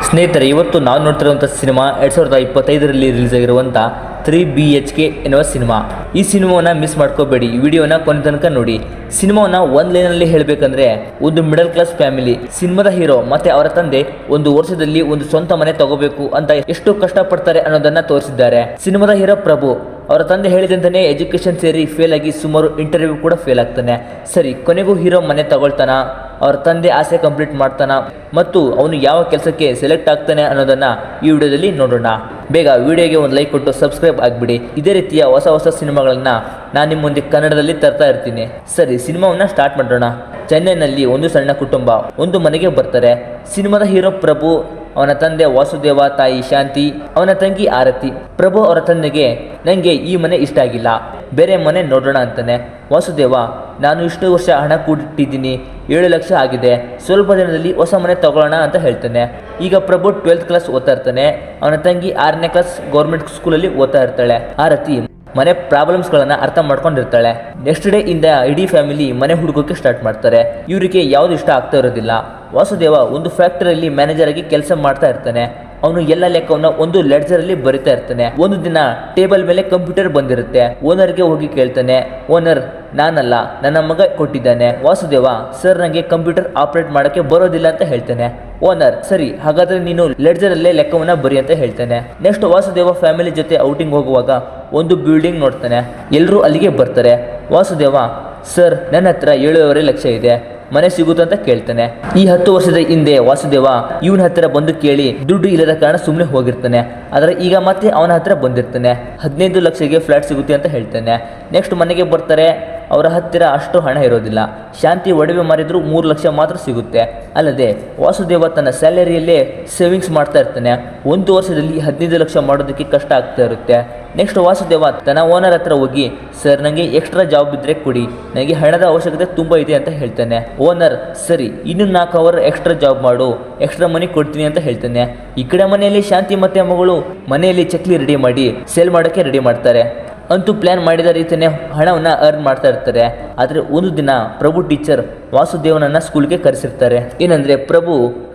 ಸ್ನೇಹಿತರೆ, ಇವತ್ತು ನಾವು ನೋಡ್ತಿರುವಂಥ ಸಿನಿಮಾ 2025ರಲ್ಲಿ ರಿಲೀಸ್ ಆಗಿರುವಂಥ 3BHK ಎನ್ನುವ ಸಿನಿಮಾ. ಈ ಸಿನಿಮಾವನ್ನು ಮಿಸ್ ಮಾಡ್ಕೋಬೇಡಿ. ಈ ವಿಡಿಯೋನ ಕೊನೆ ತನಕ ನೋಡಿ. ಸಿನಿಮಾವನ್ನು ಒಂದು ಲೈನಲ್ಲಿ ಹೇಳಬೇಕಂದ್ರೆ, ಒಂದು ಮಿಡಲ್ ಕ್ಲಾಸ್ ಫ್ಯಾಮಿಲಿ, ಸಿನಿಮಾದ ಹೀರೋ ಮತ್ತೆ ಅವರ ತಂದೆ ಒಂದು ವರ್ಷದಲ್ಲಿ ಒಂದು ಸ್ವಂತ ಮನೆ ತಗೋಬೇಕು ಅಂತ ಎಷ್ಟು ಕಷ್ಟಪಡ್ತಾರೆ ಅನ್ನೋದನ್ನ ತೋರಿಸಿದ್ದಾರೆ. ಸಿನಿಮಾದ ಹೀರೋ ಪ್ರಭು ಅವರ ತಂದೆ ಹೇಳಿದಂತಾನೆ ಎಜುಕೇಶನ್ ಸೇರಿ ಫೇಲ್ ಆಗಿ ಸುಮಾರು ಇಂಟರ್ವ್ಯೂ ಕೂಡ ಫೇಲ್ ಆಗ್ತಾನೆ. ಸರಿ, ಕೊನೆಗೂ ಹೀರೋ ಮನೆ ತಗೊಳ್ತಾನ, ಅವ್ರ ತಂದೆ ಆಸೆ ಕಂಪ್ಲೀಟ್ ಮಾಡ್ತಾನ ಮತ್ತು ಅವನು ಯಾವ ಕೆಲಸಕ್ಕೆ ಸೆಲೆಕ್ಟ್ ಆಗ್ತಾನೆ ಅನ್ನೋದನ್ನ ಈ ವಿಡಿಯೋದಲ್ಲಿ ನೋಡೋಣ. ಬೇಗ ವಿಡಿಯೋಗೆ ಒಂದು ಲೈಕ್ ಕೊಟ್ಟು ಸಬ್ಸ್ಕ್ರೈಬ್ ಆಗಿಬಿಡಿ. ಇದೇ ರೀತಿಯ ಹೊಸ ಹೊಸ ಸಿನಿಮಾಗಳನ್ನ ನಾನು ನಿಮ್ಮ ಮುಂದೆ ಕನ್ನಡದಲ್ಲಿ ತರ್ತಾ ಇರ್ತೀನಿ. ಸರಿ, ಸಿನಿಮಾವನ್ನ ಸ್ಟಾರ್ಟ್ ಮಾಡೋಣ. ಚೆನ್ನೈನಲ್ಲಿ ಒಂದು ಸಣ್ಣ ಕುಟುಂಬ ಒಂದು ಮನೆಗೆ ಬರ್ತಾರೆ. ಸಿನಿಮಾದ ಹೀರೋ ಪ್ರಭು, ಅವನ ತಂದೆ ವಾಸುದೇವ, ತಾಯಿ ಶಾಂತಿ, ಅವನ ತಂಗಿ ಆರತಿ. ಪ್ರಭು ಅವರ ತಂದೆಗೆ, ನನಗೆ ಈ ಮನೆ ಇಷ್ಟ ಆಗಿಲ್ಲ, ಬೇರೆ ಮನೆ ನೋಡೋಣ ಅಂತಾನೆ. ವಾಸುದೇವ, ನಾನು ಇಷ್ಟು ವರ್ಷ ಹಣ ಕೂಡಿಟ್ಟಿದ್ದೀನಿ, 7 ಲಕ್ಷ ಆಗಿದೆ, ಸ್ವಲ್ಪ ದಿನದಲ್ಲಿ ಹೊಸ ಮನೆ ತಗೊಳ್ಳೋಣ ಅಂತ ಹೇಳ್ತಾನೆ. ಈಗ ಪ್ರಭು 12th ಕ್ಲಾಸ್ ಓದ್ತಾ ಇರ್ತಾನೆ. ಅವನ ತಂಗಿ 6ನೇ ಕ್ಲಾಸ್ ಗೌರ್ಮೆಂಟ್ ಸ್ಕೂಲಲ್ಲಿ ಓದ್ತಾ ಇರ್ತಾಳೆ. ಆರತಿ ಮನೆ ಪ್ರಾಬ್ಲಮ್ಸ್ಗಳನ್ನು ಅರ್ಥ ಮಾಡ್ಕೊಂಡಿರ್ತಾಳೆ. ನೆಕ್ಸ್ಟ್ ಡೇ ಇಂದ ಇಡೀ ಫ್ಯಾಮಿಲಿ ಮನೆ ಹುಡುಕೋಕೆ ಸ್ಟಾರ್ಟ್ ಮಾಡ್ತಾರೆ. ಇವರಿಗೆ ಯಾವುದು ಇಷ್ಟ ಆಗ್ತಾ ಇರೋದಿಲ್ಲ. ವಾಸುದೇವ ಒಂದು ಫ್ಯಾಕ್ಟರಿಯಲ್ಲಿ ಮ್ಯಾನೇಜರ್ ಆಗಿ ಕೆಲಸ ಮಾಡ್ತಾ ಇರ್ತಾನೆ. ಅವನು ಎಲ್ಲ ಲೆಕ್ಕವನ್ನು ಒಂದು ಲೆಡ್ಜರಲ್ಲಿ ಬರಿತಾ ಇರ್ತಾನೆ. ಒಂದು ದಿನ ಟೇಬಲ್ ಮೇಲೆ ಕಂಪ್ಯೂಟರ್ ಬಂದಿರುತ್ತೆ. ಓನರ್ಗೆ ಹೋಗಿ ಕೇಳ್ತಾನೆ, ಓನರ್, ನಾನಲ್ಲ, ನನ್ನ ಮಗ ಕೊಟ್ಟಿದ್ದಾನೆ. ವಾಸುದೇವ, ಸರ್, ನನಗೆ ಕಂಪ್ಯೂಟರ್ ಆಪರೇಟ್ ಮಾಡೋಕ್ಕೆ ಬರೋದಿಲ್ಲ ಅಂತ ಹೇಳ್ತಾನೆ. ಓನರ್, ಸರಿ, ಹಾಗಾದ್ರೆ ನೀನು ಲೆಡ್ಜರಲ್ಲೇ ಲೆಕ್ಕವನ್ನ ಬರಿ ಅಂತ ಹೇಳ್ತಾನೆ. ನೆಕ್ಸ್ಟ್ ವಾಸುದೇವ ಫ್ಯಾಮಿಲಿ ಜೊತೆ ಔಟಿಂಗ್ ಹೋಗುವಾಗ ಒಂದು ಬಿಲ್ಡಿಂಗ್ ನೋಡ್ತಾನೆ. ಎಲ್ಲರೂ ಅಲ್ಲಿಗೆ ಬರ್ತಾರೆ. ವಾಸುದೇವ, ಸರ್, ನನ್ನ ಹತ್ರ 7.5 ಲಕ್ಷ ಇದೆ, ಮನೆ ಸಿಗುತ್ತ ಅಂತ ಕೇಳ್ತಾನೆ. ಈ 10 ವರ್ಷದ ಹಿಂದೆ ವಾಸುದೇವ ಇವನ ಹತ್ರ ಬಂದು ಕೇಳಿ ದುಡ್ಡು ಇಲ್ಲದ ಕಾರಣ ಸುಮ್ಮನೆ ಹೋಗಿರ್ತಾನೆ. ಆದರೆ ಈಗ ಮತ್ತೆ ಅವನ ಹತ್ರ ಬಂದಿರ್ತಾನೆ. 15 ಲಕ್ಷಕ್ಕೆ ಫ್ಲಾಟ್ ಸಿಗುತ್ತೆ ಅಂತ ಹೇಳ್ತಾನೆ. ನೆಕ್ಸ್ಟ್ ಮನೆಗೆ ಬರ್ತಾರೆ. ಅವರ ಹತ್ತಿರ ಅಷ್ಟು ಹಣ ಇರೋದಿಲ್ಲ. ಶಾಂತಿ ಒಡವೆ ಮಾರಿದ್ರು 3 ಲಕ್ಷ ಮಾತ್ರ ಸಿಗುತ್ತೆ. ಅಲ್ಲದೆ ವಾಸುದೇವ ತನ್ನ ಸ್ಯಾಲರಿಯಲ್ಲೇ ಸೇವಿಂಗ್ಸ್ ಮಾಡ್ತಾ ಇರ್ತಾನೆ. 1 ವರ್ಷದಲ್ಲಿ 15 ಲಕ್ಷ ಮಾಡೋದಕ್ಕೆ ಕಷ್ಟ ಆಗ್ತಾ ಇರುತ್ತೆ. ನೆಕ್ಸ್ಟ್ ವಾಸುದೇವ ತನ್ನ ಓನರ್ ಹತ್ರ ಹೋಗಿ, ಸರ್, ನನಗೆ ಎಕ್ಸ್ಟ್ರಾ ಜಾಬ್ ಇದ್ರೆ ಕೊಡಿ, ನನಗೆ ಹಣದ ಅವಶ್ಯಕತೆ ತುಂಬ ಇದೆ ಅಂತ ಹೇಳ್ತಾನೆ. ಓನರ್, ಸರಿ, ಇನ್ನು 4 ಅವರ್ ಎಕ್ಸ್ಟ್ರಾ ಜಾಬ್ ಮಾಡು, ಎಕ್ಸ್ಟ್ರಾ ಮನಿ ಕೊಡ್ತೀನಿ ಅಂತ ಹೇಳ್ತಾನೆ. ಈ ಕಡೆ ಮನೆಯಲ್ಲಿ ಶಾಂತಿ ಮತ್ತೆ ಮಗಳು ಮನೆಯಲ್ಲಿ ಚಕ್ಲಿ ರೆಡಿ ಮಾಡಿ ಸೇಲ್ ಮಾಡೋಕ್ಕೆ ರೆಡಿ ಮಾಡ್ತಾರೆ. ಅಂತೂ ಪ್ಲಾನ್ ಮಾಡಿದ ರೀತಿಯೇ ಹಣವನ್ನ ಅರ್ನ್ ಮಾಡ್ತಾ ಇರ್ತಾರೆ. ಆದರೆ ಒಂದು ದಿನ ಪ್ರಭು ಟೀಚರ್ ವಾಸುದೇವನನ್ನ ಸ್ಕೂಲ್ಗೆ ಕರೆಸಿರ್ತಾರೆ. ಏನಂದ್ರೆ, ಪ್ರಭು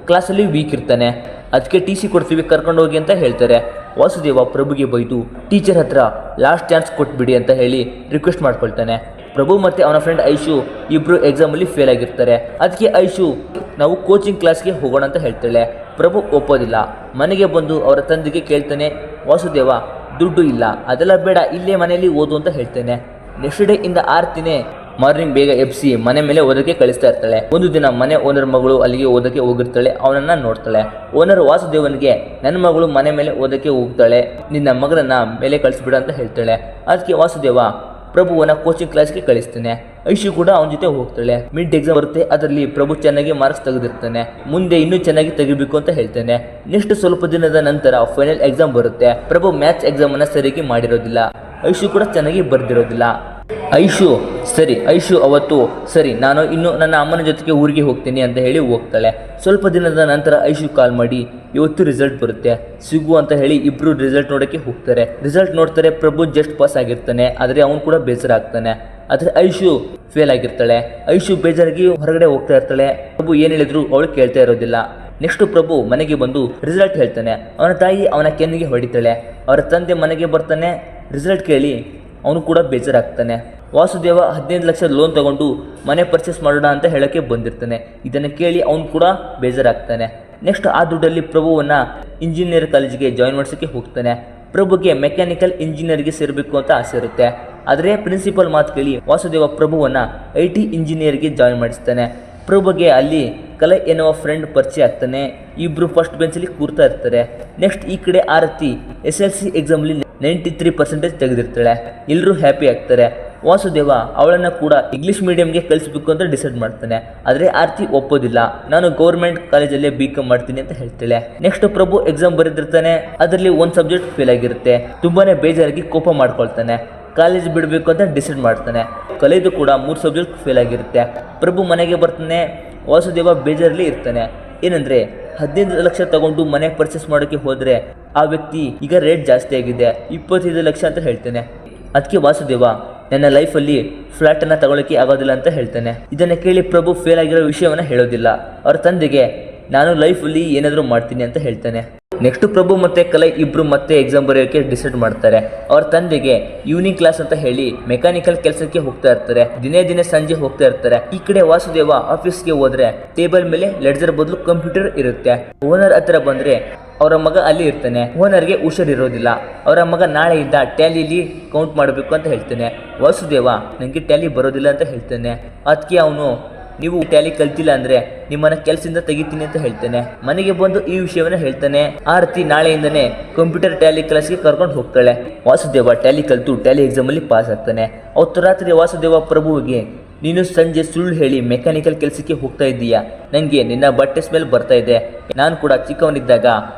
ಕ್ಲಾಸಲ್ಲಿ ವೀಕ್ ಇರ್ತಾನೆ, ಅದಕ್ಕೆ TC ಕೊಡ್ತೀವಿ, ಕರ್ಕೊಂಡು ಹೋಗಿ ಅಂತ ಹೇಳ್ತಾರೆ. ವಾಸುದೇವ ಪ್ರಭುಗೆ ಬೈದು ಟೀಚರ್ ಹತ್ರ ಲಾಸ್ಟ್ ಚಾನ್ಸ್ ಕೊಟ್ಬಿಡಿ ಅಂತ ಹೇಳಿ ರಿಕ್ವೆಸ್ಟ್ ಮಾಡ್ಕೊಳ್ತಾನೆ. ಪ್ರಭು ಮತ್ತೆ ಅವನ ಫ್ರೆಂಡ್ ಐಶು ಇಬ್ರು ಎಕ್ಸಾಮಲ್ಲಿ ಫೇಲ್ ಆಗಿರ್ತಾರೆ. ಅದಕ್ಕೆ ಐಶು, ನಾವು ಕೋಚಿಂಗ್ ಕ್ಲಾಸ್ಗೆ ಹೋಗೋಣ ಅಂತ ಹೇಳ್ತಾಳೆ. ಪ್ರಭು ಒಪ್ಪೋದಿಲ್ಲ. ಮನೆಗೆ ಬಂದು ಅವರ ತಂದೆಗೆ ಕೇಳ್ತಾನೆ, ವಾಸುದೇವ, ದುಡ್ಡು ಇಲ್ಲ, ಅದೆಲ್ಲ ಬೇಡ, ಇಲ್ಲೇ ಮನೆಯಲ್ಲಿ ಓದು ಅಂತ ಹೇಳ್ತೇನೆ. ನೆಕ್ಸ್ಟ್ ಡೇ ಇಂದ ಆರ್ತಿನೇ ಮಾರ್ನಿಂಗ್ ಬೇಗ ಎಬ್ಸಿ ಮನೆ ಮೇಲೆ ಓದಕ್ಕೆ ಕಳಿಸ್ತಾ ಇರ್ತಾಳೆ. ಒಂದು ದಿನ ಮನೆ ಓನರ್ ಮಗಳು ಅಲ್ಲಿಗೆ ಓದಕ್ಕೆ ಹೋಗಿರ್ತಾಳೆ. ಅವನನ್ನ ನೋಡ್ತಾಳೆ. ಓನರ್ ವಾಸುದೇವನಿಗೆ, ನನ್ನ ಮಗಳು ಮನೆ ಮೇಲೆ ಓದಕ್ಕೆ ಹೋಗ್ತಾಳೆ, ನಿನ್ನ ಮಗಳನ್ನ ಮೇಲೆ ಕಳಿಸ್ಬಿಡ ಅಂತ ಹೇಳ್ತಾಳೆ. ಅದಕ್ಕೆ ವಾಸುದೇವ ಪ್ರಭುವನ್ನ ಕೋಚಿಂಗ್ ಕ್ಲಾಸ್ಗೆ ಕಳಿಸ್ತಾನೆ. ಐಶು ಕೂಡ ಅವನ ಜೊತೆ ಹೋಗ್ತಾಳೆ. ಮಿಡ್ ಎಕ್ಸಾಮ್ ಬರುತ್ತೆ. ಅದರಲ್ಲಿ ಪ್ರಭು ಚೆನ್ನಾಗಿ ಮಾರ್ಕ್ಸ್ ತೆಗೆದಿರ್ತಾನೆ. ಮುಂದೆ ಇನ್ನೂ ಚೆನ್ನಾಗಿ ತೆಗಿಬೇಕು ಅಂತ ಹೇಳ್ತಾನೆ. ನೆಕ್ಸ್ಟ್ ಸ್ವಲ್ಪ ದಿನದ ನಂತರ ಫೈನಲ್ ಎಕ್ಸಾಮ್ ಬರುತ್ತೆ. ಪ್ರಭು ಮ್ಯಾಥ್ಸ್ ಎಕ್ಸಾಮ್ ಅನ್ನ ಸರಿಯಾಗಿ ಮಾಡಿರೋದಿಲ್ಲ. ಐಶು ಕೂಡ ಚೆನ್ನಾಗಿ ಬರ್ದಿರೋದಿಲ್ಲ. ಐಶು ಅವತ್ತು, ಸರಿ, ನಾನು ಇನ್ನು ನನ್ನ ಅಮ್ಮನ ಜೊತೆಗೆ ಊರಿಗೆ ಹೋಗ್ತೀನಿ ಅಂತ ಹೇಳಿ ಹೋಗ್ತಾಳೆ. ಸ್ವಲ್ಪ ದಿನದ ನಂತರ ಐಶು ಕಾಲ್ ಮಾಡಿ, ಇವತ್ತು ರಿಸಲ್ಟ್ ಬರುತ್ತೆ, ಸಿಗು ಅಂತ ಹೇಳಿ ಇಬ್ರು ರಿಸಲ್ಟ್ ನೋಡೋಕ್ಕೆ ಹೋಗ್ತಾರೆ. ರಿಸಲ್ಟ್ ನೋಡ್ತಾರೆ. ಪ್ರಭು ಜಸ್ಟ್ ಪಾಸ್ ಆಗಿರ್ತಾನೆ, ಆದರೆ ಅವನು ಕೂಡ ಬೇಸರ ಆಗ್ತಾನೆ. ಆದರೆ ಐಶು ಫೇಲ್ ಆಗಿರ್ತಾಳೆ. ಐಶು ಬೇಜಾರಾಗಿ ಹೊರಗಡೆ ಹೋಗ್ತಾ ಇರ್ತಾಳೆ. ಪ್ರಭು ಏನು ಹೇಳಿದ್ರು ಅವಳು ಕೇಳ್ತಾ ಇರೋದಿಲ್ಲ. ನೆಕ್ಸ್ಟ್ ಪ್ರಭು ಮನೆಗೆ ಬಂದು ರಿಸಲ್ಟ್ ಹೇಳ್ತಾನೆ. ಅವನ ತಾಯಿ ಅವನ ಕೆನ್ನಿಗೆ ಹೊಡಿತಾಳೆ. ಅವರ ತಂದೆ ಮನೆಗೆ ಬರ್ತಾನೆ. ರಿಸಲ್ಟ್ ಕೇಳಿ ಅವನು ಕೂಡ ಬೇಜಾರಾಗ್ತಾನೆ. ವಾಸುದೇವ 15 ಲಕ್ಷ ಲೋನ್ ತಗೊಂಡು ಮನೆ ಪರ್ಚೇಸ್ ಮಾಡೋಣ ಅಂತ ಹೇಳೋಕ್ಕೆ ಬಂದಿರ್ತಾನೆ. ಇದನ್ನು ಕೇಳಿ ಅವನು ಕೂಡ ಬೇಜಾರಾಗ್ತಾನೆ. ನೆಕ್ಸ್ಟ್ ಆ ದುಡ್ಡಲ್ಲಿ ಪ್ರಭುವನ್ನ ಇಂಜಿನಿಯರ್ ಕಾಲೇಜಿಗೆ ಜಾಯಿನ್ ಮಾಡಿಸೋಕ್ಕೆ ಹೋಗ್ತಾನೆ. ಪ್ರಭುಗೆ ಮೆಕ್ಯಾನಿಕಲ್ ಇಂಜಿನಿಯರ್ಗೆ ಸೇರಬೇಕು ಅಂತ ಆಸೆ ಇರುತ್ತೆ. ಆದರೆ ಪ್ರಿನ್ಸಿಪಲ್ ಮಾತು ಕೇಳಿ ವಾಸುದೇವ ಪ್ರಭುವನ್ನ IT ಇಂಜಿನಿಯರ್ಗೆ ಜಾಯಿನ್ ಮಾಡಿಸ್ತಾನೆ. ಪ್ರಭುಗೆ ಅಲ್ಲಿ ಕಲೆ ಎನ್ನುವ ಫ್ರೆಂಡ್ ಪರಿಚಯ ಆಗ್ತಾನೆ. ಇಬ್ರು ಫಸ್ಟ್ ಬೆಂಚಲ್ಲಿ ಕೂರ್ತಾ ಇರ್ತಾರೆ. ನೆಕ್ಸ್ಟ್ ಈ ಕಡೆ ಆರತಿ SLC ಎಕ್ಸಾಮಲ್ಲಿ 93% ತೆಗೆದಿರ್ತಾಳೆ. ಎಲ್ಲರೂ ಹ್ಯಾಪಿ ಆಗ್ತಾರೆ. ವಾಸುದೇವ ಅವಳನ್ನು ಕೂಡ ಇಂಗ್ಲಿಷ್ ಮೀಡಿಯಂಗೆ ಕಳಿಸ್ಬೇಕು ಅಂತ ಡಿಸೈಡ್ ಮಾಡ್ತಾನೆ. ಆದರೆ ಆರತಿ ಒಪ್ಪೋದಿಲ್ಲ. ನಾನು ಗೌರ್ಮೆಂಟ್ ಕಾಲೇಜಲ್ಲೇ BCom ಮಾಡ್ತೀನಿ ಅಂತ ಹೇಳ್ತಾಳೆ. ನೆಕ್ಸ್ಟ್ ಪ್ರಭು ಎಕ್ಸಾಮ್ ಬರೆದಿರ್ತಾನೆ. ಅದರಲ್ಲಿ ಒಂದು ಸಬ್ಜೆಕ್ಟ್ ಫೇಲ್ ಆಗಿರುತ್ತೆ. ತುಂಬಾನೇ ಬೇಜಾರಾಗಿ ಕೋಪ ಮಾಡ್ಕೊಳ್ತಾನೆ. ಕಾಲೇಜ್ ಬಿಡಬೇಕು ಅಂತ ಡಿಸೈಡ್ ಮಾಡ್ತಾನೆ. ಕಲೆದು ಕೂಡ 3 ಸಬ್ಜೆಕ್ಟ್ ಫೇಲ್ ಆಗಿರುತ್ತೆ. ಪ್ರಭು ಮನೆಗೆ ಬರ್ತಾನೆ. ವಾಸುದೇವ ಬೇಜಾರಲ್ಲಿ ಇರ್ತಾನೆ. ಏನಂದ್ರೆ, 15 ಲಕ್ಷ ತಗೊಂಡು ಮನೆ ಪರ್ಚೇಸ್ ಮಾಡೋಕ್ಕೆ ಹೋದ್ರೆ ಆ ವ್ಯಕ್ತಿ ಈಗ ರೇಟ್ ಜಾಸ್ತಿ ಆಗಿದೆ, 25 ಲಕ್ಷ ಅಂತ ಹೇಳ್ತಾನೆ. ಅದಕ್ಕೆ ವಾಸುದೇವ, ನನ್ನ ಲೈಫಲ್ಲಿ ಫ್ಲಾಟನ್ನು ತಗೊಳ್ಳೋಕ್ಕೆ ಆಗೋದಿಲ್ಲ ಅಂತ ಹೇಳ್ತಾನೆ. ಇದನ್ನು ಕೇಳಿ ಪ್ರಭು ಫೇಲ್ ಆಗಿರೋ ವಿಷಯವನ್ನು ಹೇಳೋದಿಲ್ಲ. ಅವ್ರ ತಂದೆಗೆ ನಾನು ಲೈಫಲ್ಲಿ ಏನಾದರೂ ಮಾಡ್ತೀನಿ ಅಂತ ಹೇಳ್ತಾನೆ. ನೆಕ್ಸ್ಟ್ ಪ್ರಭು ಮತ್ತೆ ಕಲೈ ಇಬ್ರು ಮತ್ತೆ ಎಕ್ಸಾಮ್ ಬರೆಯೋಕೆ ಡಿಸೈಡ್ ಮಾಡ್ತಾರೆ. ಅವ್ರ ತಂದೆಗೆ ಈವ್ನಿಂಗ್ ಕ್ಲಾಸ್ ಅಂತ ಹೇಳಿ ಮೆಕ್ಯಾನಿಕಲ್ ಕೆಲಸಕ್ಕೆ ಹೋಗ್ತಾ ಇರ್ತಾರೆ. ದಿನೇ ಸಂಜೆ ಹೋಗ್ತಾ ಇರ್ತಾರೆ. ಈ ಕಡೆ ವಾಸುದೇವ ಆಫೀಸ್ಗೆ ಹೋದ್ರೆ ಟೇಬಲ್ ಮೇಲೆ ಲೆಡ್ಜರ್ ಬದಲು ಕಂಪ್ಯೂಟರ್ ಇರುತ್ತೆ. ಓನರ್ ಹತ್ರ ಬಂದ್ರೆ ಅವರ ಮಗ ಅಲ್ಲಿ ಇರ್ತಾನೆ. ಓನರ್ಗೆ ಹುಷಾರಿರೋದಿಲ್ಲ. ಅವರ ಮಗ ನಾಳೆಯಿಂದ ಟ್ಯಾಲಿಲಿ ಕೌಂಟ್ ಮಾಡಬೇಕು ಅಂತ ಹೇಳ್ತಾನೆ. ವಾಸುದೇವ ನನಗೆ ಟ್ಯಾಲಿ ಬರೋದಿಲ್ಲ ಅಂತ ಹೇಳ್ತಾನೆ. ಅದಕ್ಕೆ ಅವನು ನೀವು ಟ್ಯಾಲಿ ಕಲ್ತಿಲ್ಲ ಅಂದ್ರೆ ನಿಮ್ಮನ್ನ ಕೆಲಸದಿಂದ ತೆಗಿತೀನಿ ಅಂತ ಹೇಳ್ತಾನೆ. ಮನೆಗೆ ಬಂದು ಈ ವಿಷಯವನ್ನ ಹೇಳ್ತಾನೆ. ಆರತಿ ನಾಳೆಯಿಂದನೇ ಕಂಪ್ಯೂಟರ್ ಟ್ಯಾಲಿ ಕ್ಲಾಸ್ಗೆ ಕರ್ಕೊಂಡು ಹೋಗ್ತಾಳೆ. ವಾಸುದೇವ ಟ್ಯಾಲಿ ಕಲ್ತು ಟ್ಯಾಲಿ ಎಕ್ಸಾಮ್ ಅಲ್ಲಿ ಪಾಸ್ ಆಗ್ತಾನೆ. ಅವತ್ತು ರಾತ್ರಿ ವಾಸುದೇವ ಪ್ರಭುವಿಗೆ ನೀನು ಸಂಜೆ ಸುಳ್ಳು ಹೇಳಿ ಮೆಕ್ಯಾನಿಕಲ್ ಕೆಲಸಕ್ಕೆ ಹೋಗ್ತಾ ಇದ್ದೀಯಾ, ನನಗೆ ನಿನ್ನ ಬಟ್ಟೆ ಸ್ಮೆಲ್ ಬರ್ತಾ ಇದೆ. ನಾನು ಕೂಡ ಚಿಕ್ಕವನಿದ್ದಾಗ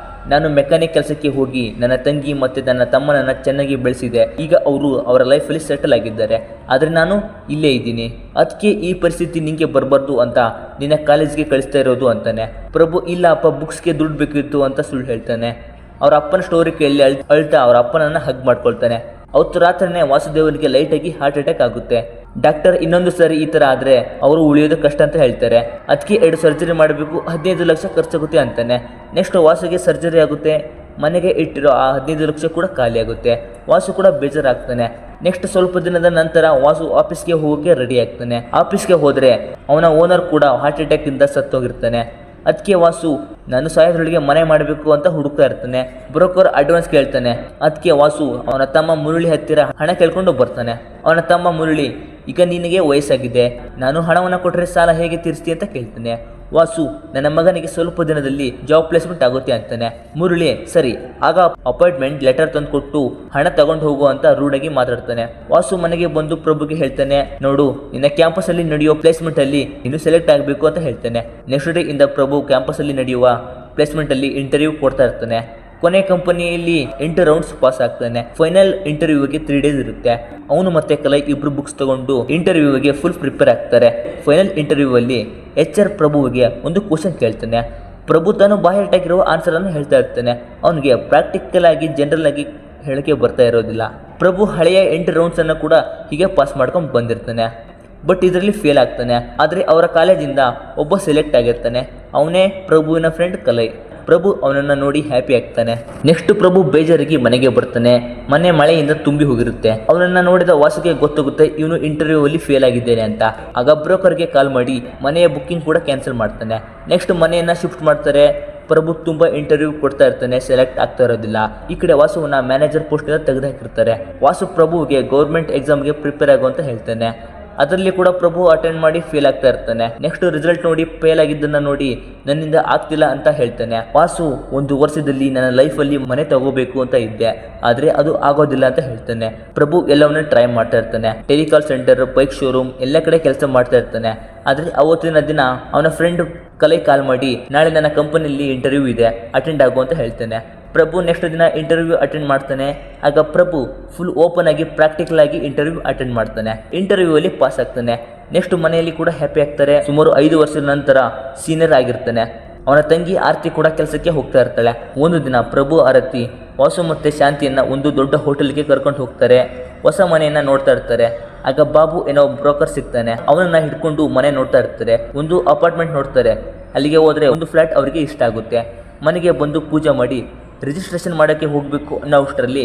ನಾನು ಮೆಕ್ಯಾನಿಕ್ ಕೆಲಸಕ್ಕೆ ಹೋಗಿ ನನ್ನ ತಂಗಿ ಮತ್ತು ನನ್ನ ತಮ್ಮನನ್ನು ಚೆನ್ನಾಗಿ ಬೆಳೆಸಿದೆ. ಈಗ ಅವರು ಅವರ ಲೈಫಲ್ಲಿ ಸೆಟಲ್ ಆಗಿದ್ದಾರೆ. ಆದರೆ ನಾನು ಇಲ್ಲೇ ಇದ್ದೀನಿ. ಅದಕ್ಕೆ ಈ ಪರಿಸ್ಥಿತಿ ನಿಂಗೆ ಬರಬಾರ್ದು ಅಂತ ನಿನ್ನ ಕಾಲೇಜ್ಗೆ ಕಳಿಸ್ತಾ ಇರೋದು ಅಂತಾನೆ. ಪ್ರಭು ಇಲ್ಲ ಅಪ್ಪ, ಬುಕ್ಸ್ಗೆ ದುಡ್ಡು ಬೇಕಿತ್ತು ಅಂತ ಸುಳ್ಳು ಹೇಳ್ತಾನೆ. ಅವ್ರ ಅಪ್ಪನ ಸ್ಟೋರಿ ಕೇಳಿ ಅಳ್ತಾ ಅವ್ರ ಅಪ್ಪನನ್ನು ಹಗ್ ಮಾಡ್ಕೊಳ್ತಾನೆ. ಅವತ್ತು ರಾತ್ರಿನೇ ವಾಸುದೇವನಿಗೆ ಲೈಟಾಗಿ ಹಾರ್ಟ್ ಅಟ್ಯಾಕ್ ಆಗುತ್ತೆ. ಡಾಕ್ಟರ್ ಇನ್ನೊಂದು ಸರಿ ಈ ಥರ ಆದರೆ ಅವರು ಉಳಿಯೋದು ಕಷ್ಟ ಅಂತ ಹೇಳ್ತಾರೆ. ಅದಕ್ಕೆ 2 ಸರ್ಜರಿ ಮಾಡಬೇಕು, 15 ಲಕ್ಷ ಖರ್ಚಾಗುತ್ತೆ ಅಂತಾನೆ. ನೆಕ್ಸ್ಟ್ ವಾಸುಗೆ ಸರ್ಜರಿ ಆಗುತ್ತೆ. ಮನೆಗೆ ಇಟ್ಟಿರೋ ಆ 15 ಲಕ್ಷ ಕೂಡ ಖಾಲಿ ಆಗುತ್ತೆ. ವಾಸು ಕೂಡ ಬೇಜಾರಾಗ್ತಾನೆ. ನೆಕ್ಸ್ಟ್ ಸ್ವಲ್ಪ ದಿನದ ನಂತರ ವಾಸು ಆಫೀಸ್ಗೆ ಹೋಗೋಕೆ ರೆಡಿ ಆಗ್ತಾನೆ. ಆಫೀಸ್ಗೆ ಹೋದರೆ ಅವನ ಓನರ್ ಕೂಡ ಹಾರ್ಟ್ ಅಟ್ಯಾಕಿಂದ ಸತ್ತೋಗಿರ್ತಾನೆ. ಅದಕ್ಕೆ ವಾಸು ನಾನು ಸಾಯೋದ್ರೊಳಗೆ ಮನೆ ಮಾಡಬೇಕು ಅಂತ ಹುಡುಕ್ತಾ ಇರ್ತಾನೆ. ಬ್ರೋಕರ್ ಅಡ್ವಾನ್ಸ್ ಕೇಳ್ತಾನೆ. ಅದಕ್ಕೆ ವಾಸು ಅವನ ತಮ್ಮ ಮುರಳಿ ಹತ್ತಿರ ಹಣ ಕೇಳ್ಕೊಂಡು ಬರ್ತಾನೆ. ಅವನ ತಮ್ಮ ಮುರಳಿ, ಈಗ ನಿನಗೆ ವಯಸ್ಸಾಗಿದೆ, ನಾನು ಹಣವನ್ನು ಕೊಟ್ಟರೆ ಸಾಲ ಹೇಗೆ ತೀರಿಸ್ತಿ ಅಂತ ಕೇಳ್ತಾನೆ. ವಾಸು ನನ್ನ ಮಗನಿಗೆ ಸ್ವಲ್ಪ ದಿನದಲ್ಲಿ ಜಾಬ್ ಪ್ಲೇಸ್ಮೆಂಟ್ ಆಗುತ್ತೆ ಅಂತಾನೆ. ಮುರಳಿ ಸರಿ, ಆಗ ಅಪಾಯಿಂಟ್ಮೆಂಟ್ ಲೆಟರ್ ತಂದು ಕೊಟ್ಟು ಹಣ ತಗೊಂಡು ಹೋಗು ಅಂತ ರೂಢಾಗಿ ಮಾತಾಡ್ತಾನೆ. ವಾಸು ಮನೆಗೆ ಬಂದು ಪ್ರಭುಗೆ ಹೇಳ್ತಾನೆ, ನೋಡು ನಿನ್ನ ಕ್ಯಾಂಪಸ್ ಅಲ್ಲಿ ನಡೆಯುವ ಪ್ಲೇಸ್ಮೆಂಟ್ ಅಲ್ಲಿ ಇನ್ನು ಸೆಲೆಕ್ಟ್ ಆಗಬೇಕು ಅಂತ ಹೇಳ್ತಾನೆ. ನೆಕ್ಸ್ಟ್ ಡೇ ಇಂದ ಪ್ರಭು ಕ್ಯಾಂಪಸ್ ಅಲ್ಲಿ ನಡೆಯುವ ಪ್ಲೇಸ್ಮೆಂಟ್ ಅಲ್ಲಿ ಇಂಟರ್ವ್ಯೂ ಕೊಡ್ತಾ ಇರ್ತಾನೆ. ಕೊನೆ ಕಂಪನಿಯಲ್ಲಿ 8 ರೌಂಡ್ಸ್ ಪಾಸ್ ಆಗ್ತಾನೆ. ಫೈನಲ್ ಇಂಟರ್ವ್ಯೂಗೆ 3 ಡೇಸ್ ಇರುತ್ತೆ. ಅವನು ಮತ್ತೆ ಕಲೈ ಇಬ್ರು ಬುಕ್ಸ್ ತಗೊಂಡು ಇಂಟರ್ವ್ಯೂಗೆ ಫುಲ್ ಪ್ರಿಪೇರ್ ಆಗ್ತಾರೆ. ಫೈನಲ್ ಇಂಟರ್ವ್ಯೂ ಅಲ್ಲಿ HR ಪ್ರಭುವಿಗೆ ಒಂದು ಕ್ವಶನ್ ಕೇಳ್ತಾನೆ. ಪ್ರಭು ತಾನು ಬಾಹ್ಯಾಟಾಗಿರುವ ಆನ್ಸರ್ ಅನ್ನು ಹೇಳ್ತಾ ಇರ್ತಾನೆ. ಅವನಿಗೆ ಪ್ರಾಕ್ಟಿಕಲ್ ಆಗಿ ಜನರಲ್ ಆಗಿ ಹೇಳಕ್ಕೆ ಬರ್ತಾ ಇರೋದಿಲ್ಲ. ಪ್ರಭು ಹಳೆಯ 8 ರೌಂಡ್ಸ್ ಅನ್ನು ಕೂಡ ಹೀಗೆ ಪಾಸ್ ಮಾಡ್ಕೊಂಡು ಬಂದಿರ್ತಾನೆ. ಬಟ್ ಇದರಲ್ಲಿ ಫೇಲ್ ಆಗ್ತಾನೆ. ಆದರೆ ಅವರ ಕಾಲೇಜಿಂದ ಒಬ್ಬ ಸೆಲೆಕ್ಟ್ ಆಗಿರ್ತಾನೆ. ಅವನೇ ಪ್ರಭುವಿನ ಫ್ರೆಂಡ್ ಕಲೈ. ಪ್ರಭು ಅವನನ್ನು ನೋಡಿ ಹ್ಯಾಪಿ ಆಗ್ತಾನೆ. ನೆಕ್ಸ್ಟ್ ಪ್ರಭು ಬೇಜಾರಿಗೆ ಮನೆಗೆ ಬರ್ತಾನೆ. ಮನೆ ಮಳೆಯಿಂದ ತುಂಬಿ ಹೋಗಿರುತ್ತೆ. ಅವನನ್ನ ನೋಡಿದ ವಾಸುಗೆ ಗೊತ್ತಾಗುತ್ತೆ ಇವನು ಇಂಟರ್ವ್ಯೂ ಅಲ್ಲಿ ಫೇಲ್ ಆಗಿದ್ದೇನೆ ಅಂತ. ಆಗ ಬ್ರೋಕರ್ಗೆ ಕಾಲ್ ಮಾಡಿ ಮನೆಯ ಬುಕ್ಕಿಂಗ್ ಕೂಡ ಕ್ಯಾನ್ಸಲ್ ಮಾಡ್ತಾನೆ. ನೆಕ್ಸ್ಟ್ ಮನೆಯನ್ನ ಶಿಫ್ಟ್ ಮಾಡ್ತಾರೆ. ಪ್ರಭು ತುಂಬಾ ಇಂಟರ್ವ್ಯೂ ಕೊಡ್ತಾ ಇರ್ತಾನೆ, ಸೆಲೆಕ್ಟ್ ಆಗ್ತಾ ಇರೋದಿಲ್ಲ. ಈ ಕಡೆ ವಾಸುವನ್ನ ಮ್ಯಾನೇಜರ್ ಪೋಸ್ಟ್ ತೆಗೆದು ಹಾಕಿರ್ತಾರೆ. ವಾಸು ಪ್ರಭುವಿಗೆ ಗೌರ್ಮೆಂಟ್ ಎಕ್ಸಾಮ್ಗೆ ಪ್ರಿಪೇರ್ ಆಗು ಅಂತ ಹೇಳ್ತಾನೆ. ಅದರಲ್ಲಿ ಕೂಡ ಪ್ರಭು ಅಟೆಂಡ್ ಮಾಡಿ ಫೇಲ್ ಆಗ್ತಾ ಇರ್ತಾನೆ. ನೆಕ್ಸ್ಟ್ ರಿಸಲ್ಟ್ ನೋಡಿ ಫೇಲ್ ಆಗಿದ್ದನ್ನ ನೋಡಿ ನನ್ನಿಂದ ಆಗ್ತಿಲ್ಲ ಅಂತ ಹೇಳ್ತಾನೆ. ವಾಸು 1 ವರ್ಷದಲ್ಲಿ ನನ್ನ ಲೈಫಲ್ಲಿ ಮನೆ ತಗೋಬೇಕು ಅಂತ ಇದ್ದೆ, ಆದ್ರೆ ಅದು ಆಗೋದಿಲ್ಲ ಅಂತ ಹೇಳ್ತಾನೆ. ಪ್ರಭು ಎಲ್ಲವನ್ನ ಟ್ರೈ ಮಾಡ್ತಾ ಇರ್ತಾನೆ. ಟೆಲಿಕಾಲ್ ಸೆಂಟರ್, ಬೈಕ್ ಶೋರೂಮ್ ಎಲ್ಲ ಕಡೆ ಕೆಲಸ ಮಾಡ್ತಾ ಇರ್ತಾನೆ. ಆದ್ರೆ ಅವತ್ತಿನ ದಿನ ಅವನ ಫ್ರೆಂಡ್ ಕಲೈ ಕಾಲ್ ಮಾಡಿ ನಾಳೆ ನನ್ನ ಕಂಪನಿಯಲ್ಲಿ ಇಂಟರ್ವ್ಯೂ ಇದೆ, ಅಟೆಂಡ್ ಆಗು ಅಂತ ಹೇಳ್ತಾನೆ. ಪ್ರಭು ನೆಕ್ಸ್ಟ್ ದಿನ ಇಂಟರ್ವ್ಯೂ ಅಟೆಂಡ್ ಮಾಡ್ತಾನೆ. ಆಗ ಪ್ರಭು ಫುಲ್ ಓಪನ್ ಆಗಿ ಪ್ರಾಕ್ಟಿಕಲ್ ಆಗಿ ಇಂಟರ್ವ್ಯೂ ಅಟೆಂಡ್ ಮಾಡ್ತಾನೆ. ಇಂಟರ್ವ್ಯೂ ಅಲ್ಲಿ ಪಾಸ್ ಆಗ್ತಾನೆ. ನೆಕ್ಸ್ಟ್ ಮನೆಯಲ್ಲಿ ಕೂಡ ಹ್ಯಾಪಿ ಆಗ್ತಾರೆ. ಸುಮಾರು 5 ವರ್ಷದ ನಂತರ ಸೀನಿಯರ್ ಆಗಿರ್ತಾನೆ. ಅವನ ತಂಗಿ ಆರತಿ ಕೂಡ ಕೆಲಸಕ್ಕೆ ಹೋಗ್ತಾ ಇರ್ತಾಳೆ. ಒಂದು ದಿನ ಪ್ರಭು ಆರತಿ ವಾಸು ಮತ್ತೆ ಶಾಂತಿಯನ್ನ ಒಂದು ದೊಡ್ಡ ಹೋಟೆಲ್ಗೆ ಕರ್ಕೊಂಡು ಹೋಗ್ತಾರೆ. ಹೊಸ ಮನೆಯನ್ನ ನೋಡ್ತಾ ಇರ್ತಾರೆ. ಆಗ ಬಾಬು ಏನೋ ಬ್ರೋಕರ್ ಸಿಗ್ತಾನೆ. ಅವನನ್ನ ಹಿಡ್ಕೊಂಡು ಮನೆ ನೋಡ್ತಾ ಇರ್ತಾರೆ. ಒಂದು ಅಪಾರ್ಟ್ಮೆಂಟ್ ನೋಡ್ತಾರೆ. ಅಲ್ಲಿಗೆ ಹೋದ್ರೆ ಒಂದು ಫ್ಲಾಟ್ ಅವರಿಗೆ ಇಷ್ಟ ಆಗುತ್ತೆ. ಮನೆಗೆ ಬಂದು ಪೂಜೆ ಮಾಡಿ ರಿಜಿಸ್ಟ್ರೇಷನ್ ಮಾಡೋಕ್ಕೆ ಹೋಗಬೇಕು ಅನ್ನೋ ಅಷ್ಟರಲ್ಲಿ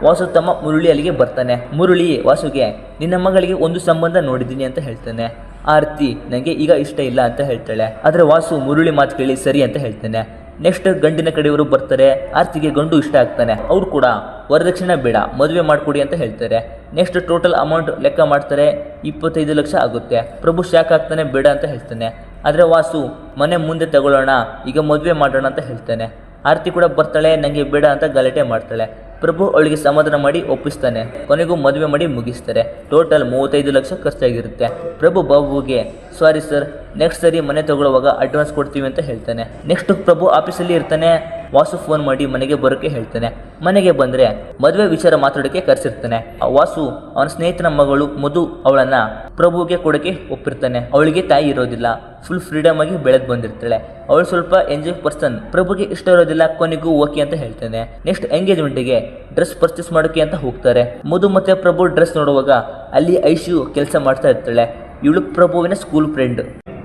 ವಾಸು ತಮ್ಮ ಮುರಳಿ ಅಲ್ಲಿಗೆ ಬರ್ತಾನೆ. ಮುರಳಿ ವಾಸುಗೆ ನಿನ್ನ ಮಗಳಿಗೆ ಒಂದು ಸಂಬಂಧ ನೋಡಿದ್ದೀನಿ ಅಂತ ಹೇಳ್ತಾನೆ. ಆರತಿ ನನಗೆ ಈಗ ಇಷ್ಟ ಇಲ್ಲ ಅಂತ ಹೇಳ್ತಾಳೆ. ಆದರೆ ವಾಸು ಮುರಳಿ ಮಾತು ಕೇಳಿ ಸರಿ ಅಂತ ಹೇಳ್ತಾನೆ. ನೆಕ್ಸ್ಟ್ ಗಂಡಿನ ಕಡೆಯವರು ಬರ್ತಾರೆ. ಆರ್ತಿಗೆ ಗಂಡು ಇಷ್ಟ ಆಗ್ತಾನೆ. ಅವ್ರು ಕೂಡ ವರದಕ್ಷಿಣೆ ಬೇಡ, ಮದುವೆ ಮಾಡಿಕೊಡಿ ಅಂತ ಹೇಳ್ತಾರೆ. ನೆಕ್ಸ್ಟ್ ಟೋಟಲ್ ಅಮೌಂಟ್ ಲೆಕ್ಕ ಮಾಡ್ತಾರೆ. 25 ಲಕ್ಷ ಆಗುತ್ತೆ. ಪ್ರಭು ಶಾಕ್ ಆಗ್ತಾನೆ, ಬೇಡ ಅಂತ ಹೇಳ್ತಾನೆ. ಆದರೆ ವಾಸು ಮನೆ ಮುಂದೆ ತಗೊಳ್ಳೋಣ, ಈಗ ಮದುವೆ ಮಾಡೋಣ ಅಂತ ಹೇಳ್ತಾನೆ. ಆರತಿ ಕೂಡ ಬರ್ತಾಳೆ, ನನಗೆ ಬೇಡ ಅಂತ ಗಲಾಟೆ ಮಾಡ್ತಾಳೆ. ಪ್ರಭು ಅವಳಿಗೆ ಸಮಾಧಾನ ಮಾಡಿ ಒಪ್ಪಿಸ್ತಾನೆ. ಕೊನೆಗೂ ಮದುವೆ ಮಾಡಿ ಮುಗಿಸ್ತಾರೆ. ಟೋಟಲ್ 35 ಲಕ್ಷ ಖರ್ಚಾಗಿರುತ್ತೆ. ಪ್ರಭು ಬಾಬುಗೆ ಸಾರಿ ಸರ್, ನೆಕ್ಸ್ಟ್ ಸರಿ ಮನೆ ತಗೊಳ್ಳುವಾಗ ಅಡ್ವಾನ್ಸ್ ಕೊಡ್ತೀವಿ ಅಂತ ಹೇಳ್ತಾನೆ. ನೆಕ್ಸ್ಟ್ ಪ್ರಭು ಆಫೀಸಲ್ಲಿ ಇರ್ತಾನೆ. ವಾಸು ಫೋನ್ ಮಾಡಿ ಮನೆಗೆ ಬರೋಕ್ಕೆ ಹೇಳ್ತಾನೆ. ಮನೆಗೆ ಬಂದರೆ ಮದುವೆ ವಿಚಾರ ಮಾತಾಡೋಕ್ಕೆ ಕರೆಸಿರ್ತಾನೆ. ಆ ವಾಸು ಅವನ ಸ್ನೇಹಿತನ ಮಗಳು ಮಧು ಅವಳನ್ನ ಪ್ರಭುಗೆ ಕೊಡೋಕ್ಕೆ ಒಪ್ಪಿರ್ತಾನೆ. ಅವಳಿಗೆ ತಾಯಿ ಇರೋದಿಲ್ಲ, ಫುಲ್ ಫ್ರೀಡಮ್ ಆಗಿ ಬೆಳೆದು ಬಂದಿರ್ತಾಳೆ. ಅವಳು ಸ್ವಲ್ಪ ಎಂಜಾಯ್ ಪರ್ಸನ್. ಪ್ರಭುಗೆ ಇಷ್ಟ ಇರೋದಿಲ್ಲ, ಕೊನೆಗೂ ಓಕೆ ಅಂತ ಹೇಳ್ತಾನೆ. ನೆಕ್ಸ್ಟ್ ಎಂಗೇಜ್ಮೆಂಟ್ಗೆ ಡ್ರೆಸ್ ಪರ್ಚೇಸ್ ಮಾಡೋಕೆ ಅಂತ ಹೋಗ್ತಾರೆ. ಮಧು ಮತ್ತೆ ಪ್ರಭು ಡ್ರೆಸ್ ನೋಡುವಾಗ ಅಲ್ಲಿ ಐಶು ಕೆಲಸ ಮಾಡ್ತಾ ಇರ್ತಾಳೆ. ಇವಳು ಪ್ರಭುವಿನ ಸ್ಕೂಲ್ ಫ್ರೆಂಡ್.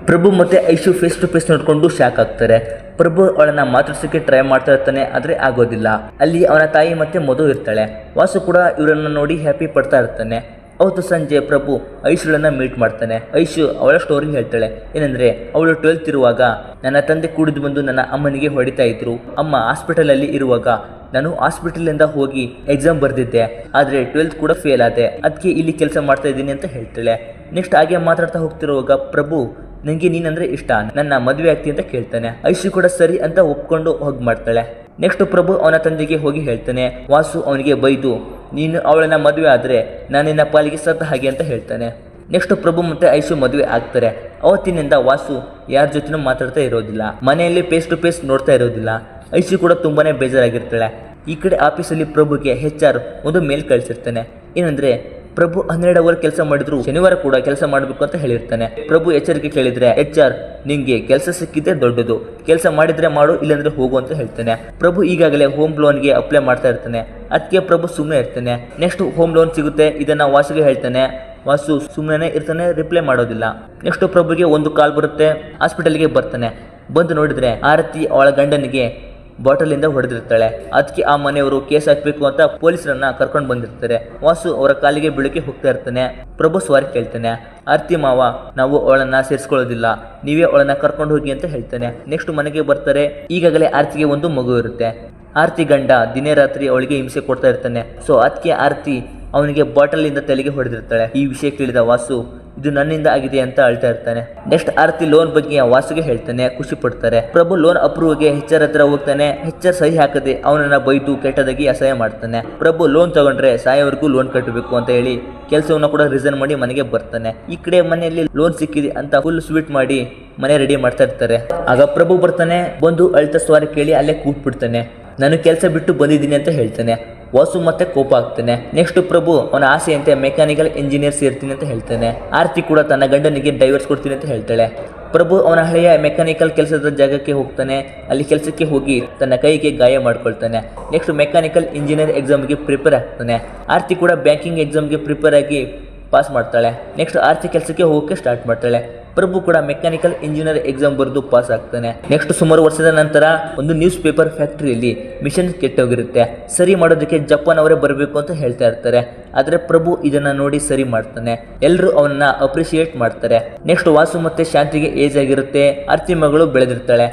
ಪ್ರಭು ಮತ್ತು ಐಶು ಫೇಸ್ ಟು ಫೇಸ್ ನೋಡಿಕೊಂಡು ಶಾಕ್ ಆಗ್ತಾರೆ. ಪ್ರಭು ಅವಳನ್ನ ಮಾತಾಡ್ಸೋಕ್ಕೆ ಟ್ರೈ ಮಾಡ್ತಾ ಇರ್ತಾನೆ, ಆದರೆ ಆಗೋದಿಲ್ಲ. ಅಲ್ಲಿ ಅವನ ತಾಯಿ ಮತ್ತೆ ಮಧು ಇರ್ತಾಳೆ. ವಾಸು ಕೂಡ ಇವರನ್ನ ನೋಡಿ ಹ್ಯಾಪಿ ಪಡ್ತಾ ಇರ್ತಾನೆ. ಅವತ್ತು ಸಂಜೆ ಪ್ರಭು ಐಶುಳನ್ನ ಮೀಟ್ ಮಾಡ್ತಾನೆ. ಐಶು ಅವಳ ಸ್ಟೋರಿ ಹೇಳ್ತಾಳೆ. ಏನಂದ್ರೆ ಅವಳು 12th ಇರುವಾಗ ನನ್ನ ತಂದೆ ಕುಡಿದು ಬಂದು ನನ್ನ ಅಮ್ಮನಿಗೆ ಹೊಡಿತಾ ಇದ್ರು. ಅಮ್ಮ ಹಾಸ್ಪಿಟಲಲ್ಲಿ ಇರುವಾಗ ನಾನು ಹಾಸ್ಪಿಟಲಿಂದ ಹೋಗಿ ಎಕ್ಸಾಮ್ ಬರೆದಿದ್ದೆ, ಆದರೆ 12th ಕೂಡ ಫೇಲ್ ಆದೆ. ಅದಕ್ಕೆ ಇಲ್ಲಿ ಕೆಲಸ ಮಾಡ್ತಾ ಇದ್ದೀನಿ ಅಂತ ಹೇಳ್ತಾಳೆ. ನೆಕ್ಸ್ಟ್ ಹಾಗೆ ಮಾತಾಡ್ತಾ ಹೋಗ್ತಿರುವಾಗ ಪ್ರಭು ನನಗೆ ನೀನಂದ್ರೆ ಇಷ್ಟ, ನನ್ನ ಮದುವೆ ಆಗ್ತಿ ಅಂತ ಕೇಳ್ತಾನೆ. ಐಶು ಕೂಡ ಸರಿ ಅಂತ ಒಪ್ಕೊಂಡು ಹೋಗಿ ಮಾಡ್ತಾಳೆ. ನೆಕ್ಸ್ಟ್ ಪ್ರಭು ಅವನ ತಂದೆಗೆ ಹೋಗಿ ಹೇಳ್ತಾನೆ. ವಾಸು ಅವನಿಗೆ ಬೈದು ನೀನು ಅವಳನ್ನ ಮದುವೆ ಆದರೆ ನಾನು ನಿನ್ನ ಪಾಲಿಗೆ ಸತ್ತ ಹಾಗೆ ಅಂತ ಹೇಳ್ತಾನೆ. ನೆಕ್ಸ್ಟ್ ಪ್ರಭು ಮತ್ತೆ ಐಶು ಮದುವೆ ಆಗ್ತಾರೆ. ಅವತ್ತಿನಿಂದ ವಾಸು ಯಾರ ಜೊತೆನೂ ಮಾತಾಡ್ತಾ ಇರೋದಿಲ್ಲ, ಮನೆಯಲ್ಲಿ ಫೇಸ್ ಟು ಫೇಸ್ ನೋಡ್ತಾ ಇರೋದಿಲ್ಲ. ಐಶು ಕೂಡ ತುಂಬಾನೇ ಬೇಜಾರಾಗಿರ್ತಾಳೆ. ಈ ಕಡೆ ಆಫೀಸಲ್ಲಿ ಪ್ರಭುಗೆ HR ಒಂದು ಮೇಲ್ ಕಳಿಸಿರ್ತಾನೆ. ಏನಂದ್ರೆ ಪ್ರಭು 12 ಅವರ್ ಕೆಲಸ ಮಾಡಿದ್ರು ಶನಿವಾರ ಕೂಡ ಕೆಲಸ ಮಾಡಬೇಕು ಅಂತ ಹೇಳಿರ್ತಾನೆ. ಪ್ರಭು ಎಚ್ಚರಿಕೆ ಕೇಳಿದ್ರೆ HR ನಿಂಗೆ ಕೆಲಸ ಸಿಕ್ಕಿದ್ರೆ ದೊಡ್ಡದು, ಕೆಲಸ ಮಾಡಿದ್ರೆ ಮಾಡು, ಇಲ್ಲಾಂದ್ರೆ ಹೋಗು ಅಂತ ಹೇಳ್ತಾನೆ. ಪ್ರಭು ಈಗಾಗಲೇ ಹೋಮ್ ಲೋನ್ಗೆ ಅಪ್ಲೈ ಮಾಡ್ತಾ ಇರ್ತಾನೆ. ಅದಕ್ಕೆ ಪ್ರಭು ಸುಮ್ಮನೆ ಇರ್ತಾನೆ. ನೆಕ್ಸ್ಟ್ ಹೋಮ್ ಲೋನ್ ಸಿಗುತ್ತೆ, ಇದನ್ನ ವಾಸುಗೆ ಹೇಳ್ತಾನೆ. ವಾಸು ಸುಮ್ಮನೆ ಇರ್ತಾನೆ, ರಿಪ್ಲೈ ಮಾಡೋದಿಲ್ಲ. ನೆಕ್ಸ್ಟ್ ಪ್ರಭುಗೆ ಒಂದು ಕಾಲ್ ಬರುತ್ತೆ. ಹಾಸ್ಪಿಟಲ್ಗೆ ಬರ್ತಾನೆ. ಬಂದು ನೋಡಿದ್ರೆ ಆರತಿ ಅವಳ ಗಂಡನಿಗೆ ಬಾಟಲಿಂದ ಹೊಡೆದಿರ್ತಾಳೆ. ಅದಕ್ಕೆ ಆ ಮನೆಯವರು ಕೇಸ್ ಹಾಕಬೇಕು ಅಂತ ಪೊಲೀಸರನ್ನ ಕರ್ಕೊಂಡು ಬಂದಿರ್ತಾರೆ. ವಾಸು ಅವರ ಕಾಲಿಗೆ ಬೀಳಕ್ಕೆ ಹೋಗ್ತಾ ಇರ್ತಾನೆ. ಪ್ರಭು ಸಾರಿ ಕೇಳ್ತಾನೆ. ಆರತಿ ಮಾವ ನಾವು ಅವಳನ್ನ ಸೇರಿಸ್ಕೊಳ್ಳೋದಿಲ್ಲ, ನೀವೇ ಅವಳನ್ನ ಕರ್ಕೊಂಡು ಹೋಗಿ ಅಂತ ಹೇಳ್ತಾನೆ. ನೆಕ್ಸ್ಟ್ ಮನೆಗೆ ಬರ್ತಾರೆ. ಈಗಾಗಲೇ ಆರತಿಗೆ ಒಂದು ಮಗು ಇರುತ್ತೆ. ಆರತಿ ಗಂಡ ದಿನೇ ರಾತ್ರಿ ಅವಳಿಗೆ ಹಿಂಸೆ ಕೊಡ್ತಾ ಇರ್ತಾನೆ. ಸೊ ಅದಕ್ಕೆ ಆರತಿ ಅವನಿಗೆ ಬಾಟಲಿಂದ ತಲೆಗೆ ಹೊಡೆದಿರ್ತಾಳೆ. ಈ ವಿಷಯ ಕೇಳಿದ ವಾಸು ಇದು ನನ್ನಿಂದ ಆಗಿದೆ ಅಂತ ಅಳ್ತಾ ಇರ್ತಾನೆ. ನೆಕ್ಸ್ಟ್ ಆರತಿ ಲೋನ್ ಬಗ್ಗೆ ವಾಸುಗೆ ಹೇಳ್ತಾನೆ. ಖುಷಿ ಪಡ್ತಾರೆ. ಪ್ರಭು ಲೋನ್ ಅಪ್ರೂವ್ಗೆ HR ಹತ್ರ ಹೋಗ್ತಾನೆ. HR ಸಹಿ ಹಾಕದೆ ಅವನನ್ನ ಬೈದು ಕೆಟ್ಟದಾಗಿ ಅಸಹ್ಯ ಮಾಡ್ತಾನೆ. ಪ್ರಭು ಲೋನ್ ತಗೊಂಡ್ರೆ ಸಾಯೋವರೆಗೂ ಲೋನ್ ಕಟ್ಟಬೇಕು ಅಂತ ಹೇಳಿ ಕೆಲಸವನ್ನ ಕೂಡ ರಿಸೈನ್ ಮಾಡಿ ಮನೆಗೆ ಬರ್ತಾನೆ. ಈ ಕಡೆ ಮನೆಯಲ್ಲಿ ಲೋನ್ ಸಿಕ್ಕಿದೆ ಅಂತ ಫುಲ್ ಸ್ವೀಟ್ ಮಾಡಿ ಮನೆ ರೆಡಿ ಮಾಡ್ತಾ ಇರ್ತಾರೆ. ಆಗ ಪ್ರಭು ಬರ್ತಾನೆ. ಬಂದು ಅಳ್ತಾ ಸಾರಿ ಕೇಳಿ ಅಲ್ಲೇ ಕೂತ್ಬಿಡ್ತಾನೆ. ನಾನು ಕೆಲಸ ಬಿಟ್ಟು ಬಂದಿದ್ದೀನಿ ಅಂತ ಹೇಳ್ತಾನೆ. ವಾಸು ಮತ್ತೆ ಕೋಪ ಆಗ್ತಾನೆ. ನೆಕ್ಸ್ಟ್ ಪ್ರಭು ಅವನ ಆಸೆಯಂತೆ ಮೆಕ್ಯಾನಿಕಲ್ ಇಂಜಿನಿಯರ್ ಸೇರ್ತೀನಿ ಅಂತ ಹೇಳ್ತಾನೆ. ಆರತಿ ಕೂಡ ತನ್ನ ಗಂಡನಿಗೆ ಡೈವರ್ಸ್ ಕೊಡ್ತೀನಿ ಅಂತ ಹೇಳ್ತಾಳೆ. ಪ್ರಭು ಅವನ ಹಳೆಯ ಮೆಕ್ಯಾನಿಕಲ್ ಕೆಲಸದ ಜಾಗಕ್ಕೆ ಹೋಗ್ತಾನೆ. ಅಲ್ಲಿ ಕೆಲಸಕ್ಕೆ ಹೋಗಿ ತನ್ನ ಕೈಗೆ ಗಾಯ ಮಾಡ್ಕೊಳ್ತಾನೆ. ನೆಕ್ಸ್ಟ್ ಮೆಕ್ಯಾನಿಕಲ್ ಇಂಜಿನಿಯರ್ ಎಕ್ಸಾಮ್ಗೆ ಪ್ರಿಪೇರ್ ಆಗ್ತಾನೆ. ಆರತಿ ಕೂಡ ಬ್ಯಾಂಕಿಂಗ್ ಎಕ್ಸಾಮ್ಗೆ ಪ್ರಿಪೇರ್ ಆಗಿ ಪಾಸ್ ಮಾಡ್ತಾಳೆ. ನೆಕ್ಸ್ಟ್ ಆರತಿ ಕೆಲಸಕ್ಕೆ ಹೋಗೋಕೆ ಸ್ಟಾರ್ಟ್ ಮಾಡ್ತಾಳೆ. ಪ್ರಭು ಕೂಡ ಮೆಕ್ಯಾನಿಕಲ್ ಇಂಜಿನಿಯರ್ ಎಕ್ಸಾಮ್ ಬರೆದು ಪಾಸ್ ಆಗ್ತಾನೆ. ನೆಕ್ಸ್ಟ್ ಸುಮಾರು ವರ್ಷದ ನಂತರ ಒಂದು ನ್ಯೂಸ್ ಪೇಪರ್ ಫ್ಯಾಕ್ಟರಿಯಲ್ಲಿ ಮಿಷನ್ ಕೆಟ್ಟೋಗಿರುತ್ತೆ. ಸರಿ ಮಾಡೋದಕ್ಕೆ ಜಪಾನ್ ಅವರೇ ಬರಬೇಕು ಅಂತ ಹೇಳ್ತಾ ಇರ್ತಾರೆ. ಆದರೆ ಪ್ರಭು ಇದನ್ನ ನೋಡಿ ಸರಿ ಮಾಡ್ತಾನೆ. ಎಲ್ಲರೂ ಅವನನ್ನ ಅಪ್ರಿಶಿಯೇಟ್ ಮಾಡ್ತಾರೆ. ನೆಕ್ಸ್ಟ್ ವಾಸು ಮತ್ತೆ ಶಾಂತಿಗೆ ಏಜ್ ಆಗಿರುತ್ತೆ. ಆರತಿ ಮಗಳು ಬೆಳೆದಿರ್ತಾಳೆ.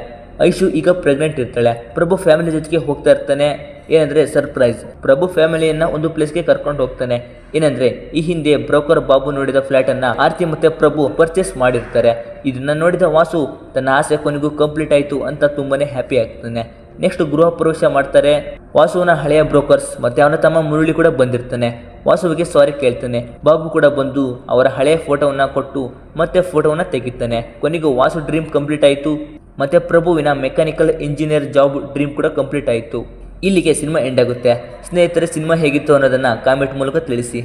ಐಶು ಈಗ ಪ್ರೆಗ್ನೆಂಟ್ ಇರ್ತಾಳೆ. ಪ್ರಭು ಫ್ಯಾಮಿಲಿ ಜೊತೆಗೆ ಹೋಗ್ತಾ ಇರ್ತಾನೆ. ಏನಂದ್ರೆ ಸರ್ಪ್ರೈಸ್, ಪ್ರಭು ಫ್ಯಾಮಿಲಿಯನ್ನ ಒಂದು ಪ್ಲೇಸ್ಗೆ ಕರ್ಕೊಂಡು ಹೋಗ್ತಾನೆ. ಏನಂದ್ರೆ ಈ ಹಿಂದೆ ಬ್ರೋಕರ್ ಬಾಬು ನೋಡಿದ ಫ್ಲಾಟ್ ಅನ್ನ ಆರತಿ ಮತ್ತೆ ಪ್ರಭು ಪರ್ಚೇಸ್ ಮಾಡಿರ್ತಾರೆ. ಇದನ್ನ ನೋಡಿದ ವಾಸು ತನ್ನ ಆಸೆ ಕೊನೆಗೂ ಕಂಪ್ಲೀಟ್ ಆಯ್ತು ಅಂತ ತುಂಬಾನೇ ಹ್ಯಾಪಿ ಆಗ್ತಾನೆ. ನೆಕ್ಸ್ಟ್ ಗೃಹ ಪ್ರವೇಶ ಮಾಡ್ತಾರೆ. ವಾಸುವಿನ ಹಳೆಯ ಬ್ರೋಕರ್ಸ್ ಮತ್ತೆ ಅವನ ತಮ್ಮ ಮುರಳಿ ಕೂಡ ಬಂದಿರ್ತಾನೆ. ವಾಸುವಿಗೆ ಸಾರಿ ಕೇಳ್ತಾನೆ. ಬಾಬು ಕೂಡ ಬಂದು ಅವರ ಹಳೆಯ ಫೋಟೋವನ್ನ ಕೊಟ್ಟು ಮತ್ತೆ ಫೋಟೋವನ್ನ ತೆಗಿತಾನೆ. ಕೊನೆಗೂ ವಾಸು ಡ್ರೀಮ್ ಕಂಪ್ಲೀಟ್ ಆಯಿತು. ಮತ್ತೆ ಪ್ರಭುವಿನ ಮೆಕ್ಯಾನಿಕಲ್ ಇಂಜಿನಿಯರ್ ಜಾಬ್ ಡ್ರೀಮ್ ಕೂಡ ಕಂಪ್ಲೀಟ್ ಆಯಿತು. ಇಲ್ಲಿಗೆ ಸಿನಿಮಾ ಎಂಡ್ ಆಗುತ್ತೆ. ಸ್ನೇಹಿತರೆ, ಸಿನಿಮಾ ಹೇಗಿತ್ತು ಅನ್ನೋದನ್ನ ಕಾಮೆಂಟ್ ಮೂಲಕ ತಿಳಿಸಿ.